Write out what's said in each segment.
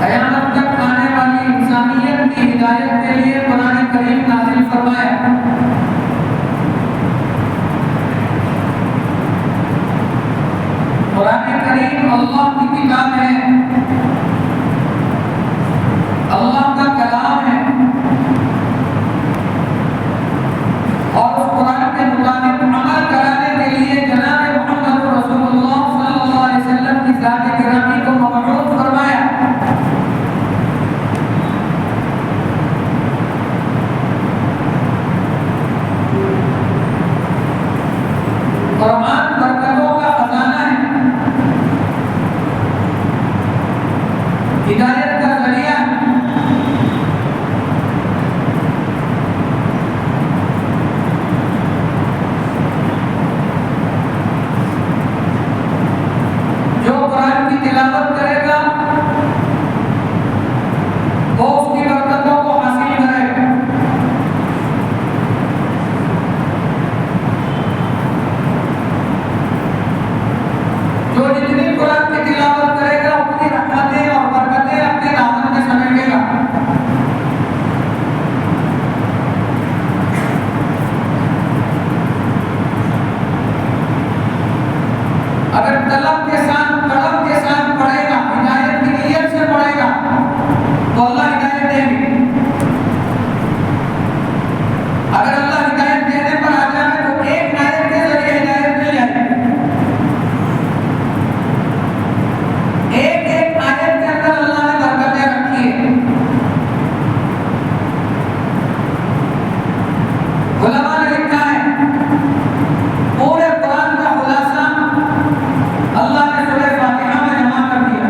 قیامت تک آنے والی انسانیت کی ہدایت کے لیے قرآن کریم نازل فرمایا۔ قرآن کریم اللہ کی کتاب ہے، اللہ کا کلام ہے، اور اس قرآن کے مطابق عمل کرانے کے لیے جناب محمد رسول اللہ صلی اللہ علیہ وسلم کی ذات گرامی کو مبعوث فرمایا۔ قرآن برکتوں کا خزانہ ہے، ہدایت کا ذریعہ ہے۔ جو قرآن کی تلاوت کرے گا وہ اس کی برکتوں کو حاصل کرے گا۔ جو جتنی قرآن کی تلاوت کرے گا اتنی رحمتیں اور برکتیں اپنے دامن میں سمیٹے گا۔ اگر طلب کے ساتھ طلب کے ساتھ پڑھے گا، ہدایت کی نیت سے پڑھے گا تو اللہ ہدایت دے گی۔ اگر اللہ ہدایت دینے پر آ جائے تو ایک آیت کے ذریعے ہدایت مل جائے گی۔ ایک ایک آیت کے اندر اللہ نے برکتیں رکھی ہے۔ علماء نے لکھا ہے پورے قرآن کا خلاصہ اللہ نے سورہ فاتحہ میں جمع کر دیا،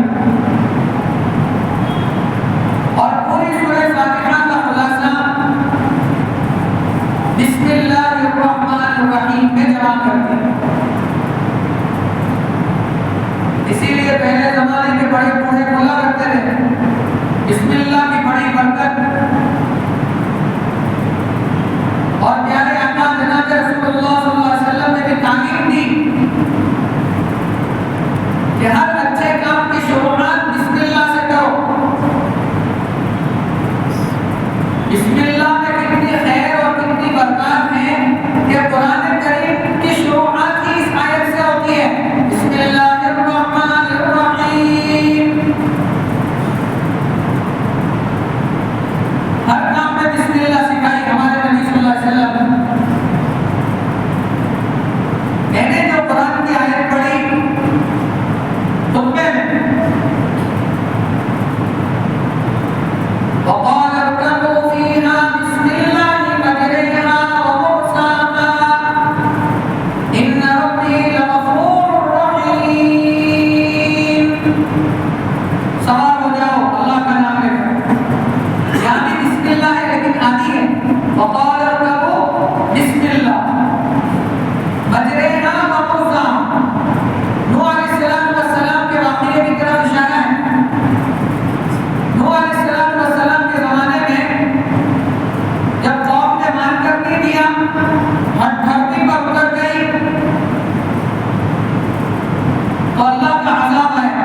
اور پوری سورہ فاتحہ کا خلاصہ بسم اللہ الرحمن الرحیم میں جمع کر دیا۔ اسی لیے پہلے زمانے کے بڑے بوڑھے بولا کرتے تھے بسم اللہ کی بڑی برکت، اور پیارے آقا جناب رسول اللہ صلی اللہ علیہ وسلم نے بھی تعلیم دی کہ ہر اچھے کام کی شروعات بسم اللہ سے کرو۔ بسم اللہ میں کتنی خیر اور کتنی برکات ہیں کہ قرآن کریم کی شروعات ہی اس آیت سے ہوتی ہے، بسم اللہ الرحمن الرحیم۔ ہر کام میں بسم اللہ سکھائی ہمارے نبی صلی اللہ علیہ وسلم۔ میں نے جو قرآن کی آیت پڑھی خطبے میں، وقال اركبوا فيها بسم الله مجريها ومرساها إن ربي لغفور رحيم۔ سوار ہو جاؤ، اللہ کا نام لے کر، یہاں بھی بسم اللہ ہے لیکن آدھی ہے۔ وقال اركبوا بسم اللہ مجريها ومرساها، نوح علیہ السلام کے واقعے کی طرف اشارہ ہے۔ نوح علیہ السلام کے زمانے میں جب قوم نے مان کر نہیں دیا، دھرتی پر اتر گئی تو اللہ کا عذاب آیا۔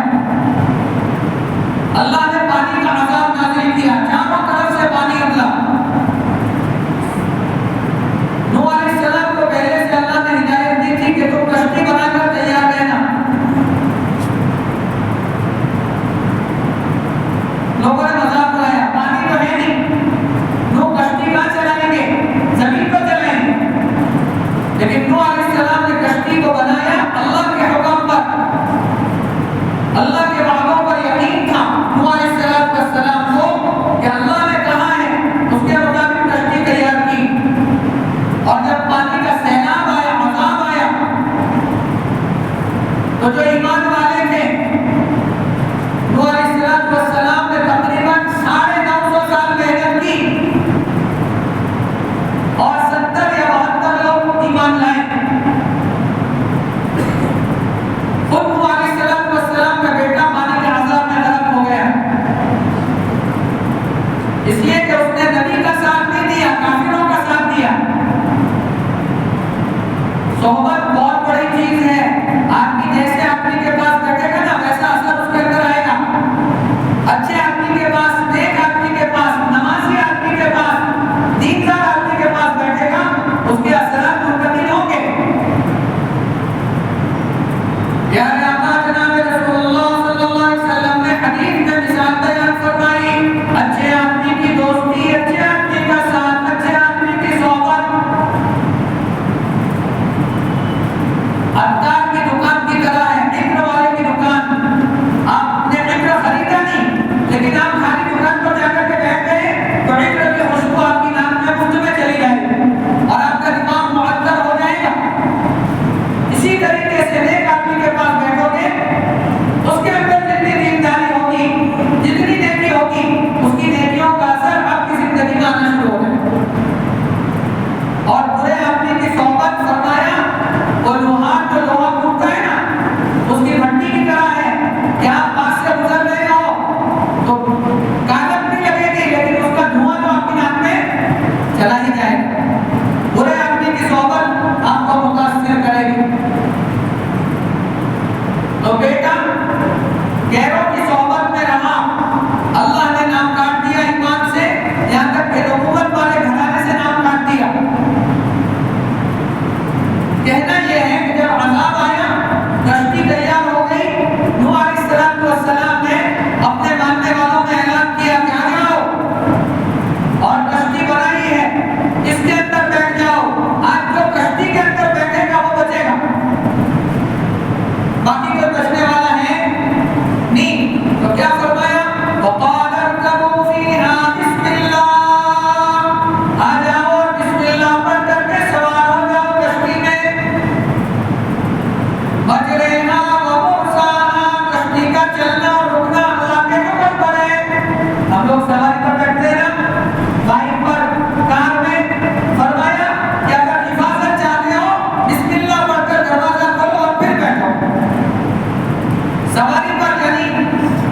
تو بیٹا غیروں کی صحبت میں رہا، اللہ نے نام کاٹ دیا ایمان سے، یہاں تک کہ نبوت والے گھرانے سے نام کاٹ دیا۔ کہنا یہ ہے کہ جب عذاب آیا، کشتی تیار ہو گئی، نوح علیہ السلام نے اپنے ماننے والوں میں اعلان کیا کہ آ جاؤ، اور کشتی بنائی ہے، اس کے اندر بیٹھ جاؤ، آج جو کشتی کے اندر بیٹھے گا وہ بچے گا، باقی کوئی بچنے والا ہے نہیں۔ تو کیا فرمایا؟ وقال اركبوا فيها بسم الله، آ جاؤ اور بسم اللہ پڑھ کر کے سوار ہو جاؤ کشتی میں، مجریہا ومرساہا، کشتی کا چلنا اور رکنا اللہ کے حکم پر ہے۔ ہم لوگ سواری پر بیٹھتے ہیں نا، بائک پر، کار میں، فرمایا کہ اگر حفاظت چاہتے ہو بسم اللہ پڑھ کر دروازہ کھولو اور پھر بیٹھو۔ سواری پر یعنی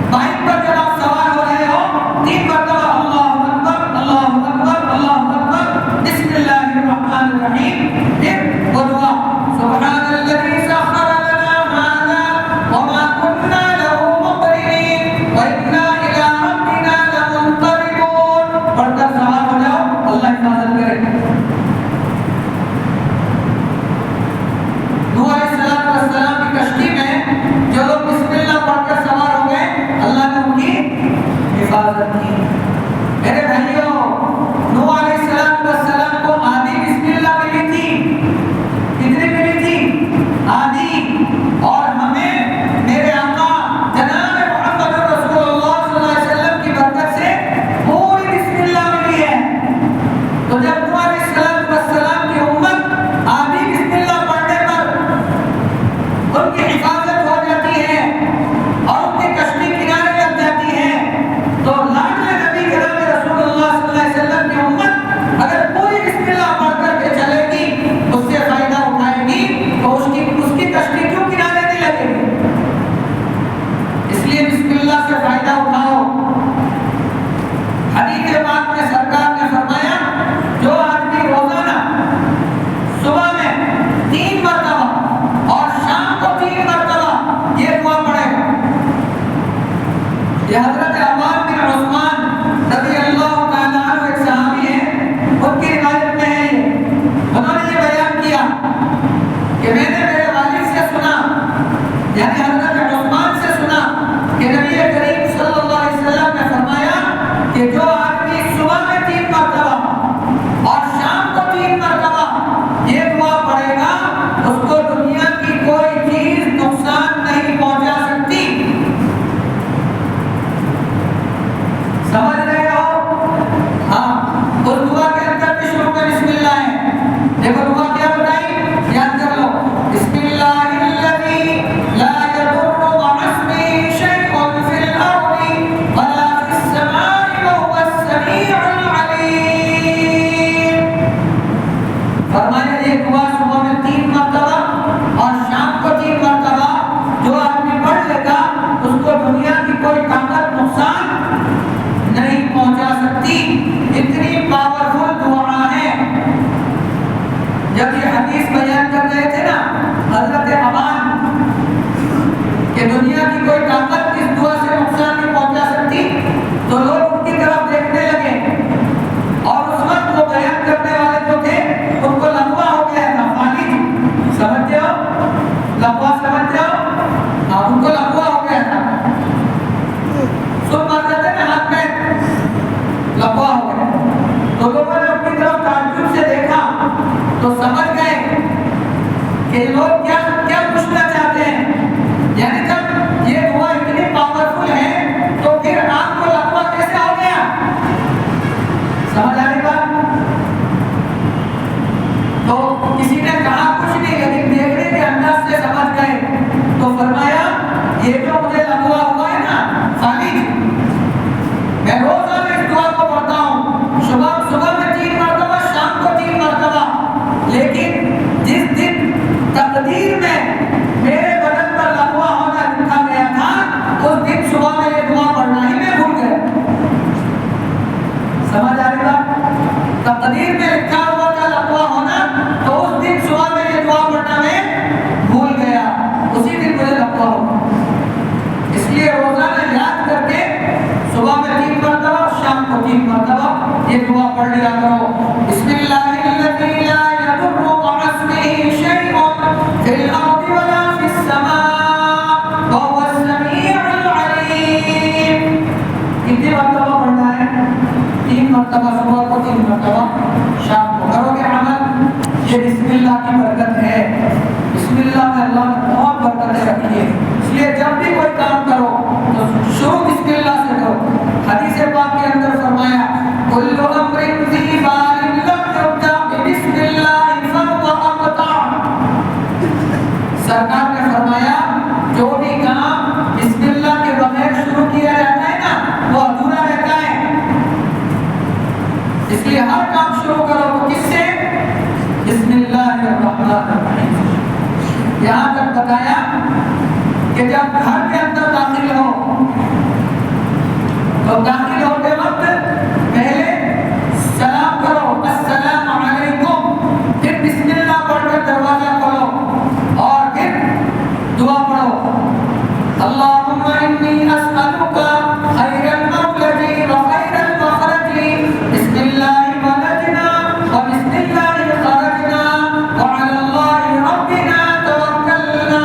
بائک پر جب آپ سوار ہو رہے ہو، 3 مرتبہ اللہ اکبر اللہ اکبر اللہ اکبر بسم اللہ الرحمن الرحیم، پھر وہ دعا سبحان الذی سخر لنا هذا وما كنا له مقرنین وإنا إلى ربنا لمنقلبون، پڑھ کر سوار ہو جاؤ، اللہ حفاظت کرے۔ نوح علیہ السلام کی کشتی میں جو لوگ بسم اللہ پڑھ کر سوار ہو گئے، اللہ نے ان کی حفاظت کی۔ میرے بھائیوں، نوح علیہ السلام کو آدھی بسم اللہ ملی تھی، کتنی ملی تھی؟ آدھی۔ اور ہمیں میرے آقا جناب محمد رسول اللہ صلی اللہ علیہ وسلم کی برکت سے پوری بسم اللہ ملی ہے۔ تو جب نوح علیہ السلام کی امت آدھی بسم اللہ پڑھنے پر ان کی حفاظت ہو جاتی ہے اور ان کی کشتی کنارے لگ جاتی ہے، تو لاڈلے نبی جناب رسول اللہ صلی اللہ علیہ وسلم کی امت اگر پوری بسم اللہ پڑھ کر کے چلے گی، اس سے فائدہ اٹھائے گی، تو اس کی کشتی کیوں کنارے نہیں لگے گی؟ اس لیے بسم اللہ سے فائدہ اٹھاؤ۔ حدیث پاک میں سرکار نے فرمایا جو آدمی روزانہ صبح میں 3 مرتبہ اور شام کو 3 مرتبہ یہ دعا پڑھے گا، یہ حضرت عباد بن عثمان رضی اللہ تعالیٰ عنہ ایک صحابی ہیں، ان کی روایت میں ہے انہوں نے یہ بیان کیا کہ میں نے میرے والد سے سنا، یعنی حضرت عثمان سے سنا کہ نبی کریم صلی اللہ علیہ وسلم نے فرمایا کہ جو آدمی صبح میں 3 مرتبہ اور شام کو 3 مرتبہ یہ دعا پڑھے گا، اس کو دنیا کی کوئی چیز نقصان نہیں پہنچا سکتی۔ سمجھ رہے ہو؟ ہاں، اس دعا کے اندر بھی شروع میں بسم اللہ ہے۔ دیکھو دعا کیا بتائی، یاد کر لو، بسم اللہ الذی لا یضر مع اسمہ شیء فی الارض ولا فی السماء وهو السمیع العلیم۔ فرمایا یہ دعا صبح میں 3 مرتبہ اور شام کو 3 مرتبہ جو آدمی پڑھ لے گا، اس کو دنیا کی کوئی طاقت نقصان نہیں پہنچا سکتی۔ اتنی پاورفل دعا ہے۔ جب یہ حدیث بیان کر رہے تھے نا حضرت عبان کہ دنیا کی کوئی طاقت اس دعا سے نقصان نہیں پہنچا سکتی، تو لوگ ان کی طرف دیکھنے لگے، اور اس وقت وہ بیان کرنے والے جو تھے ان کو لغوا ہو گیا تھا، فالج، سمجھتے ہو؟ لغوا سمجھتے ہو؟ ہاں، ان کو لغوا ہو گیا تھا، سن مارتے تھے نا ہاتھ میں، لغوا ہو گیا۔ تو لوگوں نے اپنی طرف تعجب سے دیکھا تو سمجھ گئے کہ لوگ کیا پوچھنا چاہتے ہیں، یعنی جب یہ دعا اتنی پاورفل ہے تو پھر آپ کو لغوا کیسے ہو گیا؟ سمجھ آ رہی بات؟ تو کسی نے کہا کچھ نہیں، لیکن دیکھنے کے انداز سے سمجھ گئے، تو فرمایا یہ جو مجھے لغوا ہوا ہے نا خالد، میں روزانہ اس دعا کو پڑھتا ہوں، صبح میں 3 مرتبہ، شام کو 3 مرتبہ، لیکن جس دن تقدیر میں میرے بدن پر لغوا ہونا لکھا گیا تھا، اس دن صبح میں یہ دعا پڑھنا ہی میں بھول گیا۔ سمجھ آ رہی بات؟ تقدیر میں لکھا ہوا تھا لغوا ہونا، تو اس دن صبح میں یہ دعا پڑھنا میں بھول گیا، اسی دن مجھے لغوا ہو۔ مرتبہ صبح کو 3 مرتبہ شام کو کرو گے عمل، یہ بسم اللہ کی برکت ہے۔ بسم اللہ میں اللہ نے بہت برکتیں رکھی ہے، اس لیے جب بھی کوئی کام کرو تو شروع بسم اللہ سے کرو۔ حدیث پاک کے اندر فرمایا کل امر ذی بال لم یبدأ بسم اللہ فهو اقطع۔ سرکار نے فرمایا جو بھی کام بسم اللہ کے بغیر شروع کیا جاتا ہے نا وہ ادھورا رہتا ہے، اس لیے ہر کام شروع کرو تو کس سے؟ بسم اللہ الرحمن الرحیم۔ یہاں تک بتایا کہ جب گھر کے اندر داخل ہو تو داخل ہوتے وقت پہلے سلام کرو السلام علیکم، پھر بسم اللہ پڑھ کر دروازہ کھولو اور پھر دعا پڑھو اللہم انی اسألک خیر المولد و خیر المخرج، بسم اللہ ولدنا و بسم اللہ خرجنا و علی اللہ ربنا توکلنا۔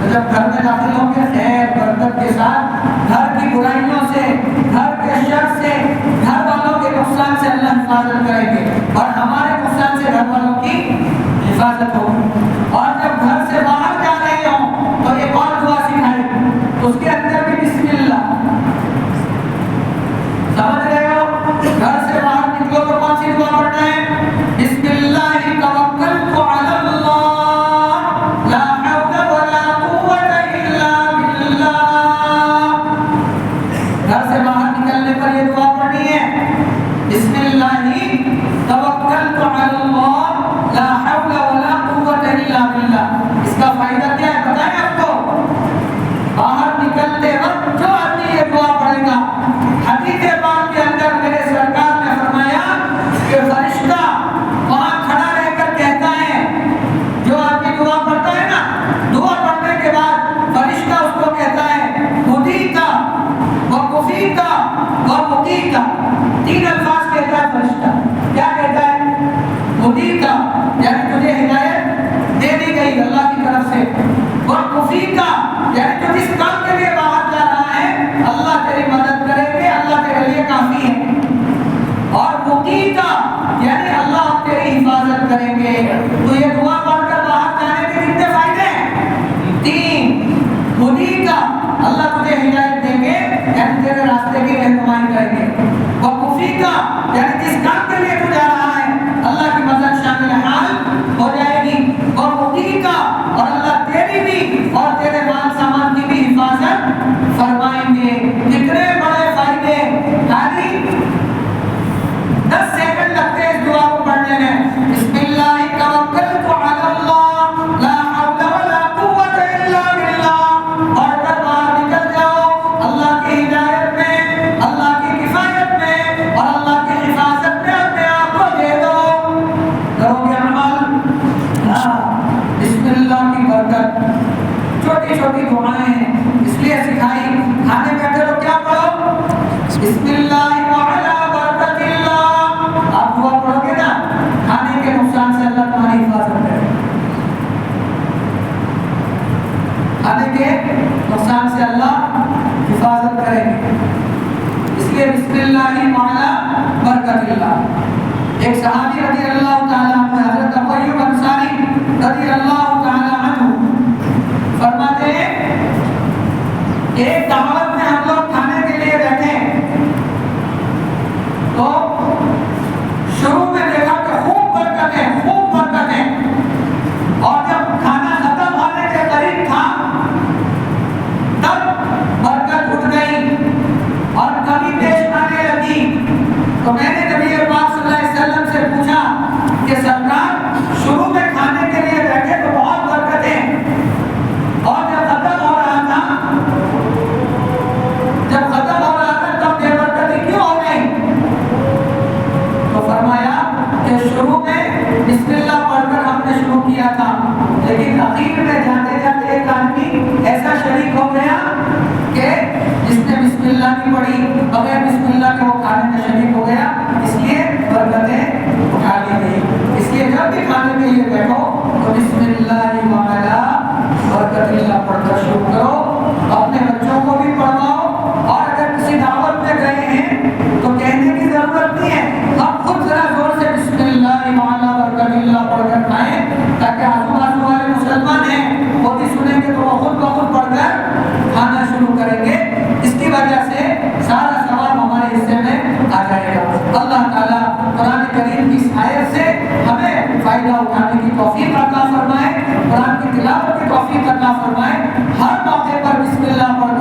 جب گھر میں داخل ہوں گے خیر برکت کے ساتھ، گھر کی برائیوں سے، گھر کے شر سے، گھر والوں کے نقصان سے اللہ حفاظت کریں گے اور ہمارے نقصان سے گھر والوں کی حفاظت ہوگی۔ اور جب گھر سے باہر جا رہے ہوں تو ایک اور دعا سکھائی، اس کے اندر بھی بسم اللہ، سمجھ رہے ہو؟ گھر سے باہر نکلو تو کون سی دعا پڑھنا ہے؟ بسم اللہ توکلت علی اللہ لا حول ولا قوة الا باللہ۔ گھر سے باہر نکلنے پر یہ دعا پڑھنی ہے بسم اللہ توکلت علی اللہ لا حول ولا قوة الا باللہ۔ اس کا فائدہ کیا ہے بتائیں آپ کو؟ باہر نکلتے وقت جو آدمی یہ دعا پڑھے گا، حدیث پاک کے اندر میرے سرکار نے فرمایا کہ فرشتہ وہاں کھڑا رہ کر کہتا ہے، جو آدمی دعا پڑھتا ہے نا، دعا پڑھنے کے بعد فرشتہ اس کو کہتا ہے ہدیتا و کفیتا و مقیتا، 3 الفاظ کہتا ہے فرشتہ۔ کیا کہتا ہے؟ ہدیتا یعنی تجھے ہدایت دے دی گئی اللہ کی طرف سے، و کفیتا یعنی تو جس کام کے لیے باہر جا رہا ہے اللہ تیری مدد کریں گے، اللہ تیرے لیے کافی ہے، اور مقیتا یعنی اللہ تیری حفاظت کریں گے۔ تو یہ دعا پڑھ کر باہر جانے کے کتنے فائدے ہیں؟ 3۔ ہدیتا اللہ تجھے ہدایت دیں گے یعنی تیرے راستے کی رہنمائی کریں گے، وکفیتا یعنی جس کام کے لیے تو جا رہا ہے اللہ کی مدد شامل حال ہو جائے گی، ومقیتا اور اللہ تیری بھی اور تیرے مال سامان کی بھی حفاظت فرمائیں گے۔ کتنے بڑے فائدے! خالی 10 سیکنڈ لگتے ہیں اس دعا کو پڑھنے میں۔ بسم اللہ توکلت علی اللہ لا حول ولا قوة الا باللہ، اور کر باہر نکل جاؤ اللہ کی ہدایت میں، اللہ کی کفایت میں اور اللہ کی حفاظت میں اپنے آپ کو دے دو۔ کرو گے عمل؟ بسم اللہ کی برکت، چھوٹی چھوٹی دعائیں ہیں اس لیے سکھائی۔ کھانے بیٹھے تو کیا پڑھو؟ بسم اللہ وعلی برکت اللہ۔ آپ دعا پڑھو گے نا، کھانے کے نقصان سے اللہ تمہاری حفاظت کرے، کھانے کے نقصان سے اللہ حفاظت کرے گی، اس لیے بسم اللہ وعلی برکت اللہ۔ ایک صحابی رضی اللہ تعالیٰ عنہ حضرت ابو ایوب انصاری رضی اللہ تعالیٰ عنہ فرماتے ہیں کہ ایک دعوت میں ہم لوگ کھانے کے لیے بیٹھے تو شروع میں دیکھا کہ خوب برکتیں اور جب کھانا ختم ہونے کے قریب تھا تب برکت اٹھ گئی اور کمی پیش آنے لگی۔ تو میں نے نبی پاک صلی اللہ علیہ وسلم سے پوچھا کہ سرکار شروع میں کھانے کے لیے بیٹھے تو بہت برکتیں اور جب ختم ہو رہا تھا اللہ